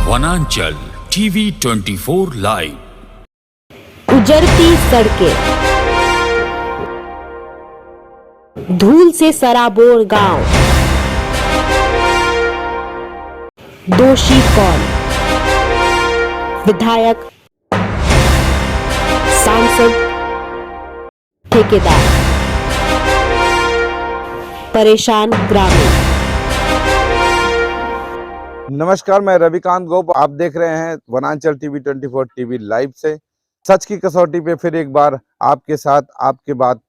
वनांचल TV 24 live. उजड़ती सड़कें, धूल से सराबोर गांव, दोषी कौन? विधायक, सांसद, ठेकेदार, परेशान ग्रामीण। नमस्कार, मैं रविकांत गोप, आप देख रहे हैं वनांचल टीवी 24 टीवी लाइव से। सच की कसौटी पे फिर एक बार आपके साथ आपके बात।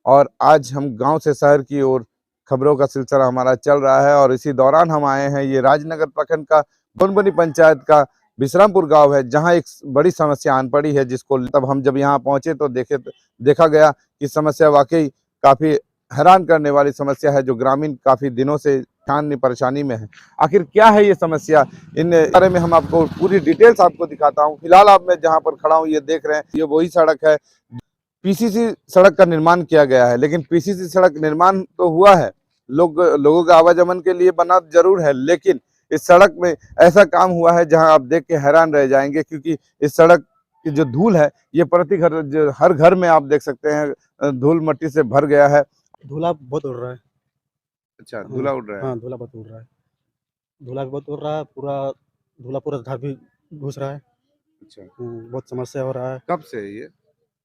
और आज हम गांव से शहर की ओर खबरों का सिलसिला हमारा चल रहा है और इसी दौरान हम आए हैं ये राजनगर प्रखंड का बुनबनी पंचायत का विश्रामपुर गांव है, जहां एक बड़ी समस्या आन पड़ी है, जिसको तब हम जब यहां पहुंचे तो देखा गया कि समस्या वाकई काफी हैरान करने वाली समस्या है, जो ग्रामीण काफी दिनों से परेशानी में है। आखिर क्या है ये समस्या, इन बारे में हम आपको पूरी डिटेल्स आपको दिखाता हूँ। फिलहाल आप मैं जहाँ पर खड़ा हूँ ये देख रहे हैं, ये वही सड़क है। पीसीसी सड़क का निर्माण किया गया है, लेकिन पीसीसी सड़क निर्माण तो हुआ है, लोगों के आवागमन के लिए बना जरूर है, लेकिन इस सड़क में ऐसा काम हुआ है जहां आप देख के हैरान रह जाएंगे, क्योंकि इस सड़क की जो धूल है ये प्रति घर, जो हर घर में आप देख सकते हैं धूल मट्टी से भर गया है। धूला बहुत उड़ रहा है। अच्छा, धूला उड़ रहा है। हाँ, धूला बहुत उड़ रहा है। धूला बहुत उड़ रहा है, धूला पूरा घर भी घुस रहा है। अच्छा, बहुत समस्या हो रहा है। कब से ये?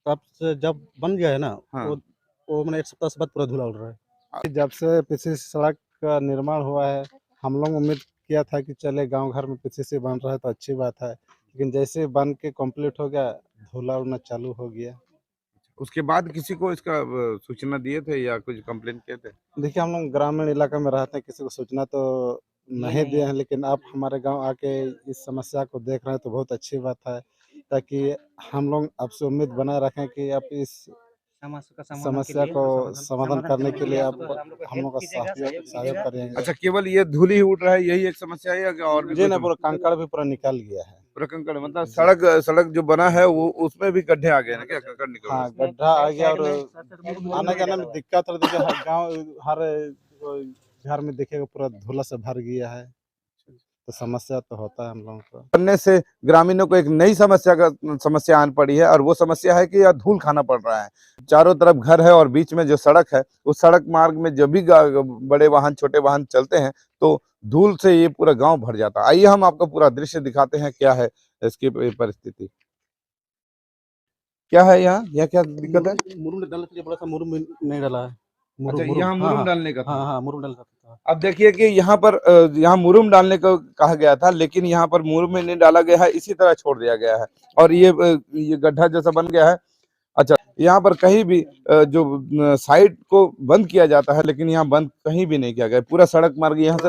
तब से जब बन गया है ना, हाँ। वो मैंने एक सप्ताह से बाद पूरा धूला उड़ रहा है। जब से पीसीसी सड़क का निर्माण हुआ है, हम लोग उम्मीद किया था कि चले गांव घर में पीसीसी बन रहा है तो अच्छी बात है, लेकिन जैसे बन के कंप्लीट हो गया, धूला उड़ना चालू हो गया। उसके बाद किसी को इसका सूचना दिए थे या कुछ कंप्लेन किए थे? देखिए, हम लोग ग्रामीण इलाका में रहते हैं, किसी को सूचना तो नहीं दिए हैं, लेकिन आप हमारे गांव आके इस समस्या को देख रहे हैं तो बहुत अच्छी बात है, ताकि हम लोग आपसे उम्मीद बनाए रखें कि आप इस समस्या को समाधान करने के लिए आप हम लोग का सहयोग करेंगे। अच्छा, केवल ये धूल ही उड़ रहा है, यही एक समस्या है या और भी? जी नहीं, पूरा कंकड़ भी पूरा निकल गया है। पूरा कंकड़ मतलब सड़क जो बना है वो उसमें भी गड्ढे आ गए ना क्या? कंकड़ निकल? हाँ, गड्ढा आ गया और आने जाने में दिक्कत है। देखिए, हर गाँव हर घर में देखिएगा पूरा धूला से भर गया है, तो समस्या तो होता है हम लोगों को। बनने से ग्रामीणों को एक नई समस्या आन पड़ी है, और वो समस्या है कि यह धूल खाना पड़ रहा है। चारों तरफ घर है और बीच में जो सड़क है, उस सड़क मार्ग में जब भी बड़े वाहन छोटे वाहन चलते हैं तो धूल से ये पूरा गांव भर जाता है। आइए हम आपको पूरा दृश्य दिखाते हैं, क्या है इसकी परिस्थिति, क्या है यहाँ क्या दिक्कत है? मुरुम डालने के लिए बड़ा सा मुरुम नहीं डाला है। अच्छा, यहाँ मुरुम डालने का था। हाँ, मुरुम डालना था। अब देखिए कि यहाँ मुरुम डालने को कहा गया था, लेकिन यहाँ पर मुरुम में नहीं डाला गया है, इसी तरह छोड़ दिया गया है और ये गड्ढा जैसा बन गया है। अच्छा, यहाँ पर कहीं भी जो साइड को बंद किया जाता है, लेकिन यहाँ बंद कहीं भी नहीं किया गया। पूरा सड़क मार्ग यहाँ से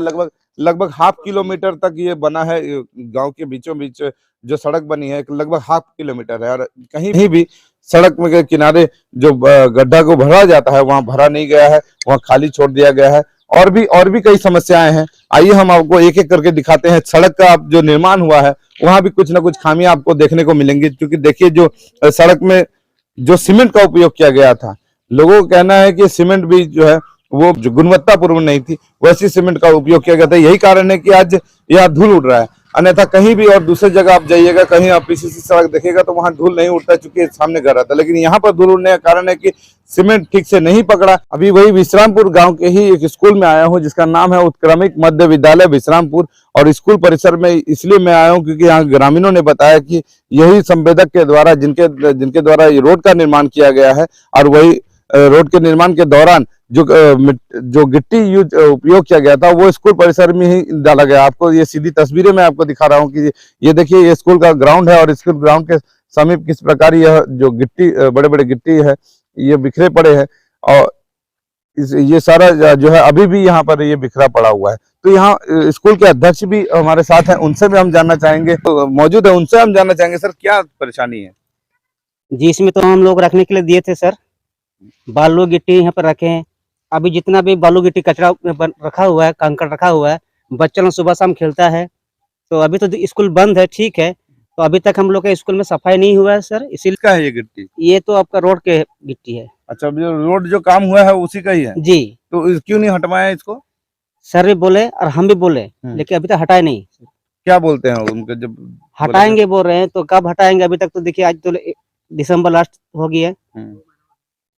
लगभग हाफ किलोमीटर तक ये बना है। गांव के बीचों बीच जो सड़क बनी है लगभग हाफ किलोमीटर है, और कहीं भी सड़क में के किनारे जो गड्ढा को भरा जाता है वहां भरा नहीं गया है, वहां खाली छोड़ दिया गया है। और भी कई समस्याएं हैं। आइए हम आपको एक एक करके दिखाते हैं। सड़क का जो निर्माण हुआ है वहां भी कुछ ना कुछ खामियां आपको देखने को मिलेंगी, क्योंकि देखिए जो सड़क में जो सीमेंट का उपयोग किया गया था, लोगों का कहना है कि सीमेंट भी जो है वो जो गुणवत्तापूर्ण नहीं थी, वैसी सीमेंट का उपयोग किया गया था। यही कारण है कि आज यह धूल उड़ रहा है। अन्यथा कहीं भी और दूसरी जगह आप जाइएगा, कहीं आप पीसीसी सड़क देखेगा तो वहां धूल नहीं उड़ता, चूंकि सामने घर आता है, लेकिन यहाँ पर धूल उड़ने का कारण है कि सीमेंट ठीक से नहीं पकड़ा। अभी वही विश्रामपुर गांव के ही एक स्कूल में आया हूँ, जिसका नाम है उत्क्रमिक मध्य विद्यालय विश्रामपुर, और स्कूल परिसर में इसलिए मैं आया हूँ क्योंकि यहाँ ग्रामीणों ने बताया कि यही संवेदक के द्वारा जिनके द्वारा ये रोड का निर्माण किया गया है, और वही रोड के निर्माण के दौरान जो गिट्टी उपयोग किया गया था वो स्कूल परिसर में ही डाला गया। आपको ये सीधी तस्वीरें मैं आपको दिखा रहा हूँ कि ये देखिए, ये स्कूल का ग्राउंड है और स्कूल ग्राउंड के समीप किस प्रकार यह जो गिट्टी बड़े बड़े गिट्टी है ये बिखरे पड़े हैं, और ये सारा जो है अभी भी यहाँ पर ये बिखरा पड़ा हुआ है। तो यहाँ स्कूल के अध्यक्ष भी हमारे साथ हैं, उनसे भी हम जानना चाहेंगे, तो मौजूद है, उनसे हम जानना चाहेंगे सर क्या परेशानी है? जी, इसमें तो हम लोग रखने के लिए दिए थे सर, बालू गिट्टी यहाँ पर रखे हैं। अभी जितना भी बालू गिट्टी कचरा रखा हुआ है, कंकड़ रखा हुआ है, बच्चा लोग सुबह शाम खेलता है, तो अभी तो स्कूल बंद है, ठीक है, तो अभी तक हम लोग के स्कूल में सफाई नहीं हुआ है सर, इसीलिए। क्या है ये गिट्टी? ये तो आपका रोड के गिट्टी है। अच्छा, जो रोड जो काम हुआ है उसी का ही है जी। तो क्यों नहीं हटवाया इसको? सर भी बोले और हम भी बोले, लेकिन अभी तक हटाए नहीं। क्या बोलते हैं उनके जब हटाएंगे बोल रहे हैं, तो कब हटाएंगे? अभी तक तो देखिए, आज तो दिसंबर लास्ट हो गई है, हम्म,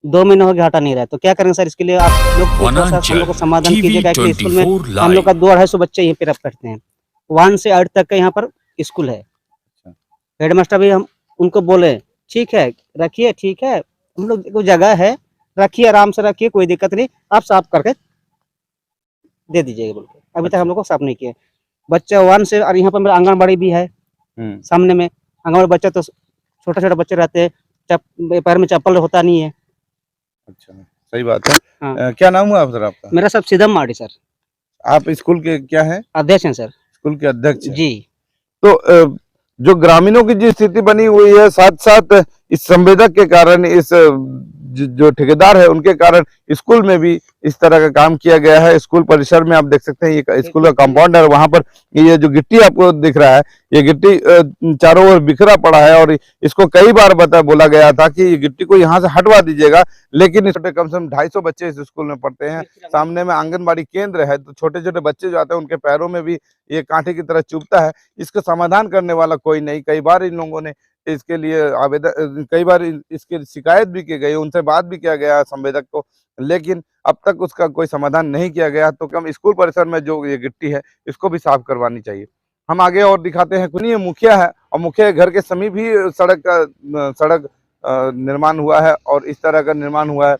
2 महीने हो गए, हटा नहीं रहा है। तो क्या करेंगे सर? इसके लिए आप लोग थोड़ा सा हम वनांचल लोग को समाधान टीवी कीजिएगा कि स्कूल में 24 हम लोग का लाइव 200-250 बच्चे यहीं पे पढ़ते हैं, 1 से 8 तक का यहाँ पर स्कूल है। हेडमास्टर भी हम उनको बोले ठीक है रखिए, ठीक है, हम लोग को जगह है, रखिए, आराम से रखिए, कोई दिक्कत नहीं, आप साफ करके दे दीजिएगा बोल के। अभी तक हम लोग को साफ नहीं किया। बच्चा 1 से, और यहाँ पर मेरा आंगनबाड़ी भी है सामने में। आंगनबाड़ी बच्चा तो छोटे छोटे बच्चे रहते हैं, पैर में चप्पल होता नहीं है। अच्छा, सही बात है। हाँ। क्या नाम हुआ सर आपका? मेरा सब सीधम माड़ी सर, आप स्कूल के क्या हैं? अध्यक्ष हैं सर। स्कूल के अध्यक्ष हैं। जी। तो जो ग्रामीणों की जो स्थिति बनी हुई है, साथ साथ इस संवेदक के कारण, इस जो ठेकेदार है उनके कारण स्कूल में भी इस तरह का काम किया गया है। स्कूल परिसर में आप देख सकते हैं, ये स्कूल का कंपाउंड है, वहां पर ये जो गिट्टी आपको दिख रहा है, ये गिट्टी चारों ओर बिखरा पड़ा है। और इसको कई बार बोला गया था कि ये गिट्टी को यहाँ से हटवा दीजिएगा, लेकिन इस कम से कम 250 बच्चे इस स्कूल में पढ़ते हैं। सामने में आंगनबाड़ी केंद्र है, तो छोटे छोटे बच्चे जो आते हैं उनके पैरों में भी ये कांटे की तरह चुभता है। इसका समाधान करने वाला कोई नहीं। कई बार इन लोगों ने इसके लिए आवेदन, कई बार इसकी शिकायत भी की गई, उनसे बात भी किया गया संवेदक को, लेकिन अब तक उसका कोई समाधान नहीं किया गया। तो कम स्कूल परिसर में जो ये गिट्टी है इसको भी साफ करवानी चाहिए। हम आगे और दिखाते हैं। ये मुखिया है, और मुखिया घर के समीप ही सड़क निर्माण हुआ है, और इस तरह का निर्माण हुआ है।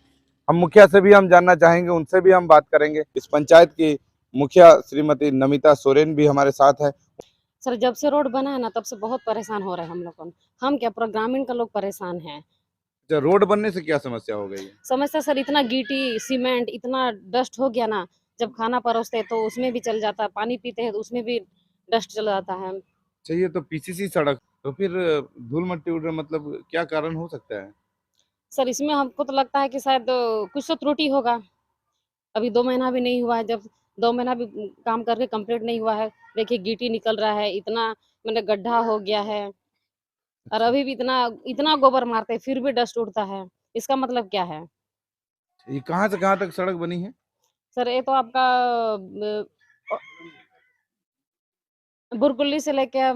हम मुखिया से भी हम जानना चाहेंगे, उनसे भी हम बात करेंगे। इस पंचायत की मुखिया श्रीमती नमिता सोरेन भी हमारे साथ है। सर, जब से रोड बना है ना, तब से बहुत परेशान हो रहे हैं हम लोग को। हम क्या, पूरा ग्रामीण का लोग परेशान है। रोड बनने से क्या समस्या हो गई है? समस्या सर, इतना गिट्टी सीमेंट, इतना डस्ट हो गया ना, जब खाना परोसते हैं तो उसमें भी चल जाता है, पानी पीते हैं तो उसमें भी डस्ट चला जाता है। चाहिए तो पीसीसी सड़क, तो फिर धूल मट्टी उड़ रहा, मतलब क्या कारण हो सकता है? सर, इसमें हमको तो लगता है कि शायद कुछ तो त्रुटि होगा। अभी 2 महीना भी नहीं हुआ है, जब 2 महीना भी काम करके कंप्लीट नहीं हुआ है, देखिए गिट्टी निकल रहा है, इतना मैंने गड्ढा हो गया है, और अभी भी इतना इतना गोबर मारते हैं फिर भी डस्ट उड़ता है। इसका मतलब क्या है? ये कहाँ से कहाँ तक सड़क बनी है? सर, ये तो आपका बुरकुल्ली से लेके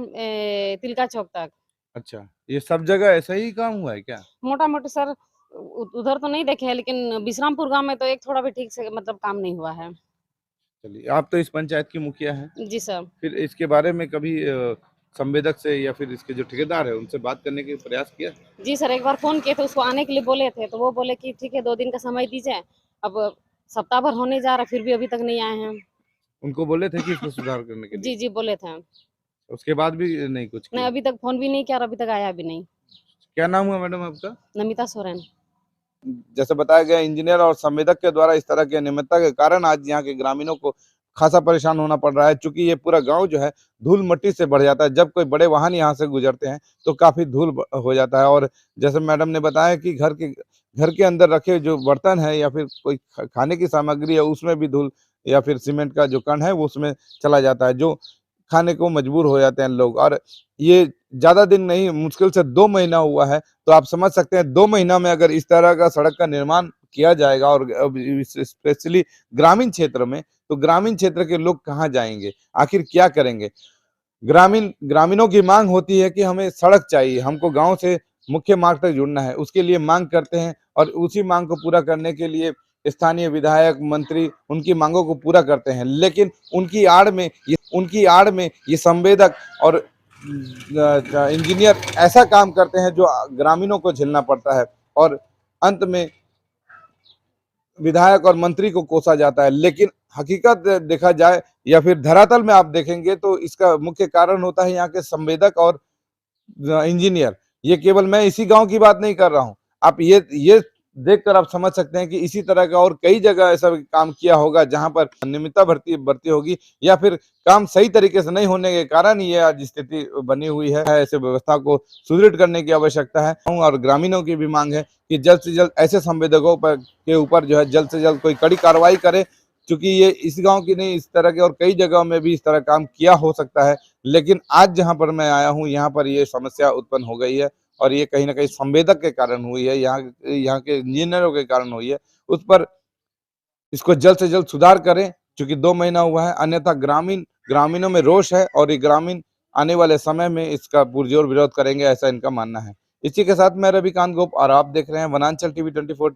तिलका चौक तक। अच्छा, ये सब जगह ऐसा ही काम हुआ है क्या? मोटा मोटी सर, उधर तो नहीं देखे है, लेकिन विश्रामपुर गांव में तो एक थोड़ा भी ठीक से मतलब काम नहीं हुआ है। चलिए, आप तो इस पंचायत की मुखिया हैं, जी सर। फिर इसके बारे में कभी संवेदक से या फिर इसके जो ठेकेदार है उनसे बात करने के प्रयास किया? जी सर, एक बार फोन किए थे, उसको आने के लिए बोले थे, तो वो बोले कि ठीक है 2 दिन का समय दीजिए। अब सप्ताह भर होने जा रहा, फिर भी अभी तक नहीं आए हैं। उनको बोले थे कि इसको सुधार करने के लिए? जी जी, बोले थे। उसके बाद भी नहीं कुछ नहीं, किया? अभी तक फोन भी नहीं किया और अभी तक आया भी नहीं। क्या नाम हुआ मैडम आपका? नमिता सोरेन। जैसे बताया गया, इंजीनियर और संवेदक के द्वारा इस तरह की अनियमितता के कारण आज यहाँ के ग्रामीणों को खासा परेशान होना पड़ रहा है। चूंकि ये पूरा गांव जो है धूल मट्टी से भर जाता है, जब कोई बड़े वाहन यहाँ से गुजरते हैं तो काफी धूल हो जाता है। और जैसे मैडम ने बताया कि घर के अंदर रखे जो बर्तन है या फिर कोई खाने की सामग्री है, उसमें भी धूल या फिर सीमेंट का जो कण है वो उसमें चला जाता है, जो खाने को मजबूर हो जाते हैं लोग। और ये ज्यादा दिन नहीं, मुश्किल से 2 महीना हुआ है। तो आप समझ सकते हैं 2 महीना में अगर इस तरह का सड़क का निर्माण किया जाएगा, और स्पेशली ग्रामीण क्षेत्र में, तो ग्रामीण क्षेत्र के लोग कहाँ जाएंगे, आखिर क्या करेंगे? ग्रामीणों की मांग होती है कि हमें सड़क चाहिए, हमको गांव से मुख्य मार्ग तक जुड़ना है, उसके लिए मांग करते हैं। और उसी मांग को पूरा करने के लिए स्थानीय विधायक, मंत्री उनकी मांगों को पूरा करते हैं, लेकिन उनकी आड़ में ये संवेदक और इंजीनियर ऐसा काम करते हैं जो ग्रामीणों को झेलना पड़ता है, और अंत में विधायक और मंत्री को कोसा जाता है। लेकिन हकीकत देखा जाए या फिर धरातल में आप देखेंगे तो इसका मुख्य कारण होता है यहाँ के संवेदक और इंजीनियर। ये केवल मैं इसी गांव की बात नहीं कर रहा हूँ, आप ये देखकर आप समझ सकते हैं कि इसी तरह का और कई जगह ऐसा काम किया होगा जहां पर अनियमितता बढ़ती होगी, या फिर काम सही तरीके से नहीं होने के कारण ये आज स्थिति बनी हुई है। ऐसे व्यवस्था को सुदृढ़ करने की आवश्यकता है, और ग्रामीणों की भी मांग है कि जल्द से जल्द ऐसे संवेदकों के ऊपर जो है जल्द से जल्द कोई कड़ी कार्रवाई करे। क्योंकि ये इस गांव की नहीं, इस तरह के और कई जगहों में भी इस तरह काम किया हो सकता है, लेकिन आज जहां पर मैं आया हूं यहाँ पर ये समस्या उत्पन्न हो गई है, और ये कहीं ना कहीं संवेदक के कारण हुई है, यहाँ के इंजीनियरों के कारण हुई है। उस पर इसको जल्द से जल्द सुधार करें, क्योंकि 2 महीना हुआ है, अन्यथा ग्रामीणों में रोष है, और ये ग्रामीण आने वाले समय में इसका पुरजोर विरोध करेंगे, ऐसा इनका मानना है। इसी के साथ मैं रविकांत गोप और आप देख रहे हैं वनांचल टीवी 24।